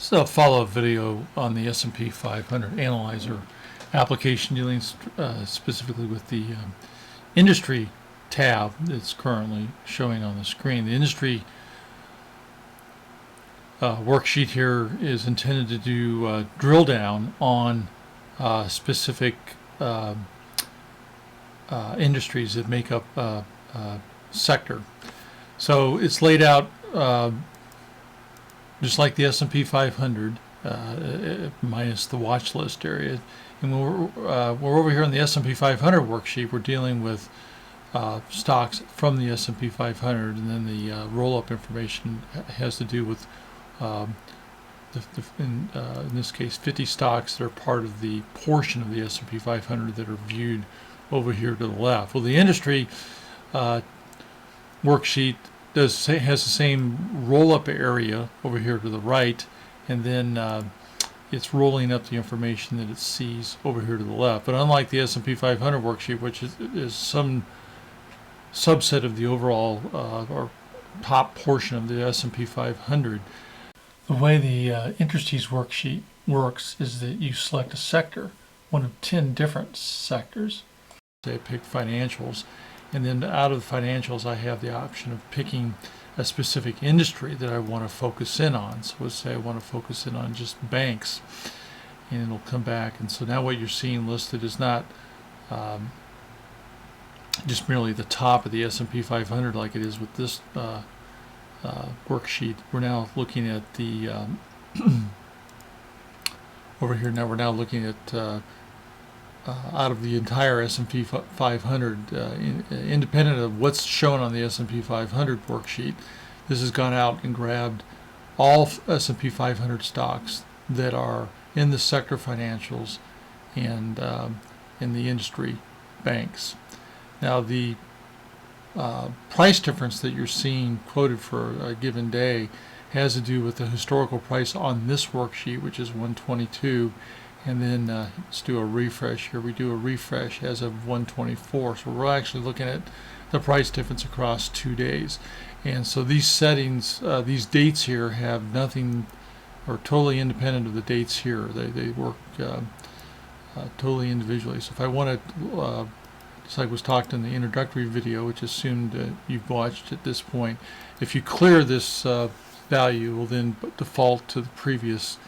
This is a follow-up video on the SP 500 analyzer application dealing specifically with the industry tab that's currently showing on the screen. The industry worksheet here is intended to do drill down on specific industries that make up a sector. So it's laid out just like the SP 500 minus the watch list area. And we're over here on the SP 500 worksheet. We're dealing with stocks from the SP 500, and then the roll-up information has to do with in this case 50 stocks that are part of the portion of the SP 500 that are viewed over here to the left. Well, the industry worksheet has the same roll-up area over here to the right, and then it's rolling up the information that it sees over here to the left. But unlike the SP 500 worksheet, which is some subset of the overall or top portion of the SP 500, the way the Industries worksheet works is that you select a sector, one of 10 different sectors. Say I pick financials, and then out of the financials I have the option of picking a specific industry that I want to focus in on. So let's say I want to focus in on just banks, and it'll come back. And so now what you're seeing listed is not just merely the top of the S&P 500 like it is with this worksheet. We're now looking at the over here now we're now looking at out of the entire S&P 500, independent of what's shown on the S&P 500 worksheet. This has gone out and grabbed all S&P 500 stocks that are in the sector financials and in the industry banks. Now the price difference that you're seeing quoted for a given day has to do with the historical price on this worksheet, which is 122. And then let's do a refresh here. We do a refresh as of 124. So we're actually looking at the price difference across 2 days. And so these settings, these dates here have nothing, or totally independent of the dates here. They work totally individually. So if I want to, just like was talked in the introductory video, which assumed you've watched at this point, if you clear this value, it will then default to the previous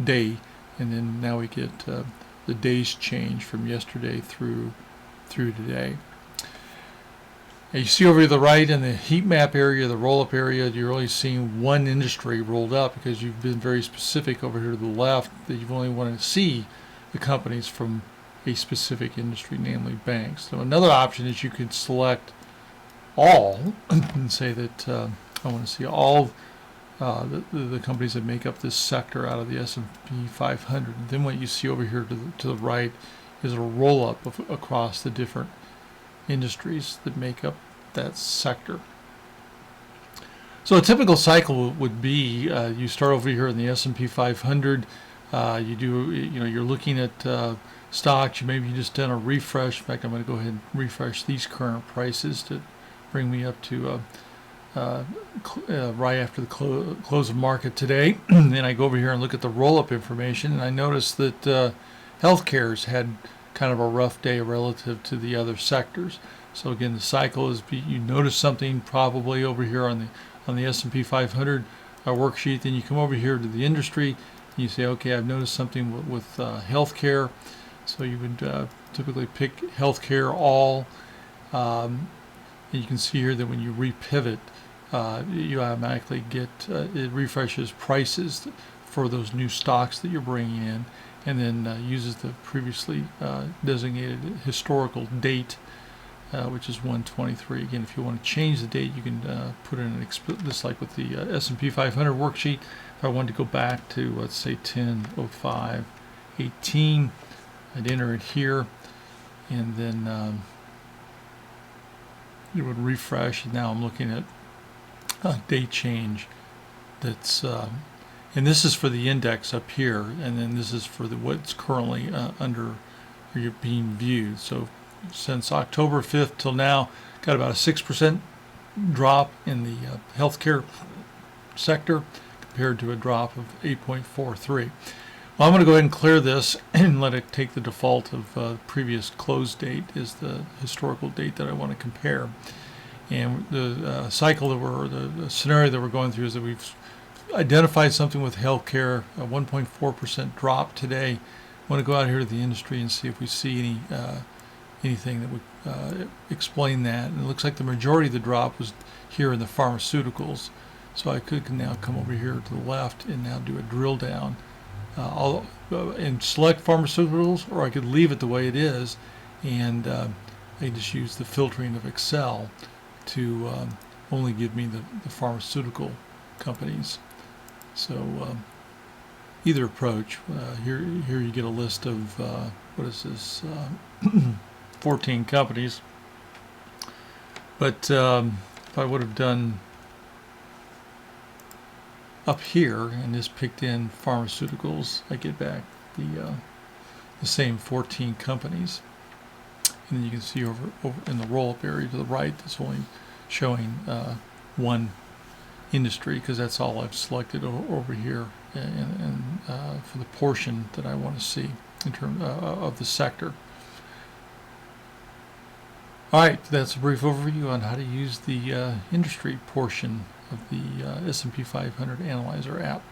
day, and then now we get the days change from yesterday through today. And you see over to the right in the heat map area, the roll-up area, you're only seeing one industry rolled up because you've been very specific over here to the left that you've only wanted to see the companies from a specific industry, namely banks. So another option is you could select all and say that I want to see all the companies that make up this sector out of the S&P 500. And then what you see over here to the right is a roll-up across the different industries that make up that sector. So a typical cycle would be you start over here in the S&P 500. You're looking at stocks. You maybe just done a refresh. In fact, I'm going to go ahead and refresh these current prices to bring me up to right after the close of market today. Then I go over here and look at the roll-up information, and I notice that healthcare's had kind of a rough day relative to the other sectors. So again, the cycle is you notice something probably over here on the S&P 500 worksheet. Then you come over here to the industry, and you say, okay, I've noticed something with healthcare. So you would typically pick healthcare all. And you can see here that when you repivot, you automatically get it refreshes prices for those new stocks that you're bringing in, and then uses the previously designated historical date, which is 123. Again, if you want to change the date, you can put in an just like with the S&P 500 worksheet. If I wanted to go back to, let's say, 10/05/18, I'd enter it here, and then it would refresh. And now I'm looking at a date change that's and this is for the index up here, and then this is for what's currently under being viewed. So since October 5th till now, got about a 6% drop in the healthcare sector compared to a drop of 8.43. Well, I'm going to go ahead and clear this and let it take the default of previous close date is the historical date that I want to compare. And the cycle that the scenario that we're going through is that we've identified something with healthcare, a 1.4% drop today. I want to go out here to the industry and see if we see anything that would explain that. And it looks like the majority of the drop was here in the pharmaceuticals. So I could now come over here to the left and now do a drill down. And select pharmaceuticals, or I could leave it the way it is, and I just use the filtering of Excel to only give me the pharmaceutical companies. So either approach. Here you get a list of what is this? 14 companies. But if I would have done up here and just picked in pharmaceuticals, I get back the same 14 companies. And then you can see over in the roll-up area to the right, it's only showing one industry because that's all I've selected over here and for the portion that I want to see in terms of the sector. All right, that's a brief overview on how to use the industry portion of the S&P 500 Analyzer app.